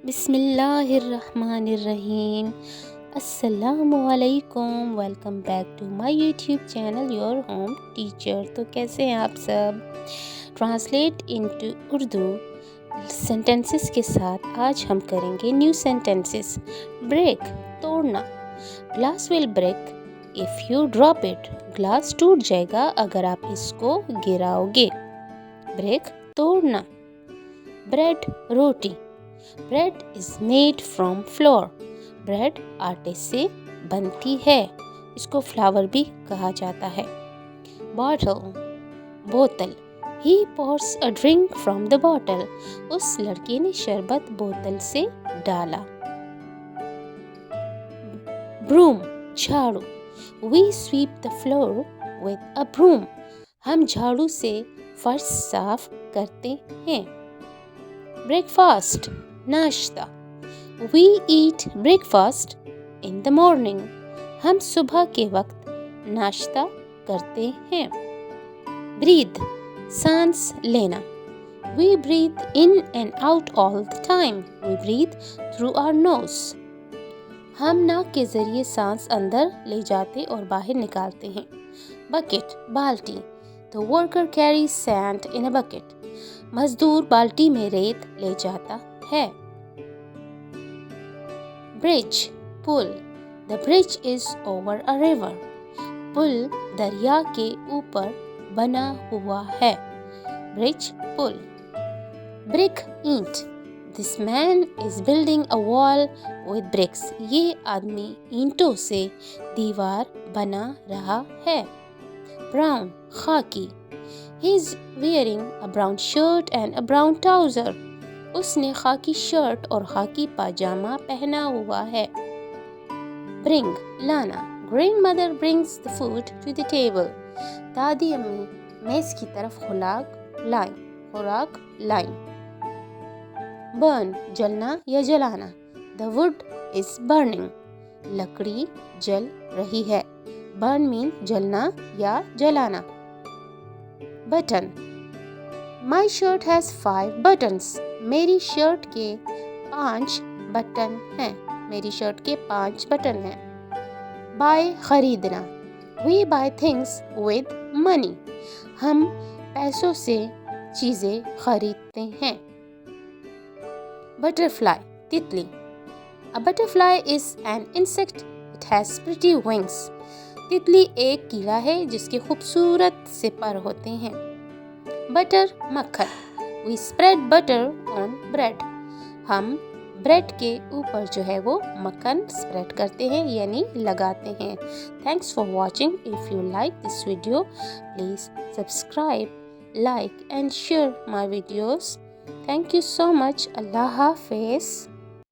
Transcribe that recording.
Bismillahirrahmanirrahim. Assalamu alaikum. Welcome back to my YouTube channel, Your Home Teacher. तो कैसे हैं आप सब? ट्रांसलेट इनटू उर्दू सेंटेंसेस के साथ आज हम करेंगे न्यू सेंटेंसेस. ब्रेक तोड़ना. Glass will break if you drop it. Glass टूट जाएगा अगर आप इसको गिराओगे. ब्रेक तोड़ना. ब्रेड रोटी. Bread is made from flour. Bread आटे से बनती है, इसको फ्लावर भी कहा जाता है. बॉटल बोतल. ही pours a drink from the bottle. उस लड़के ने शरबत बोतल से डाला. ब्रूम झाड़ू. We sweep the floor with a broom. हम झाड़ू से फर्श साफ करते हैं. ब्रेकफास्ट नाश्ता. We eat breakfast in the morning. हम सुबह के वक्त नाश्ता करते हैं. Breathe सांस लेना. We breathe in and out all the time. We breathe through our nose. हम नाक के ज़रिए सांस अंदर ले जाते और बाहर निकालते हैं. Bucket बाल्टी. The worker carries sand in a bucket. मजदूर बाल्टी में रेत ले जाता है. Bridge pull. The bridge is over a river. पुल दरिया के ऊपर बना हुआ है. Bridge पुल. Brick ईंट. This man is building a wall with bricks. ये आदमी ईंटों से दीवार बना रहा है. Brown खाकी. He is wearing a brown shirt and a brown trouser. उसने खाकी शर्ट और खाकी पाजामा पहना हुआ है. Bring लाना. Grandmother brings the food to the table. दादी अम्मी मेज़ की तरफ खुराक लाएं. Burn जलना या जलाना. The wood is burning. लकड़ी जल रही है. Burn mean जलना या जलाना. Button. My shirt has 5 buttons. मेरी शर्ट के 5 बटन हैं. मेरी शर्ट के 5 बटन हैं. Buy खरीदना. We buy things with money. हम पैसों से चीज़ें खरीदते हैं. Butterfly तितली. A butterfly is an insect. It has pretty wings. तितली एक कीड़ा है जिसके खूबसूरत से पर होते हैं. Butter मक्खन. We spread butter on bread. हम ब्रेड के ऊपर जो है वो मक्खन स्प्रेड करते हैं यानी लगाते हैं. Thanks for watching. If you like this video, please subscribe, like and share my videos. Thank you so much. Allah Hafiz.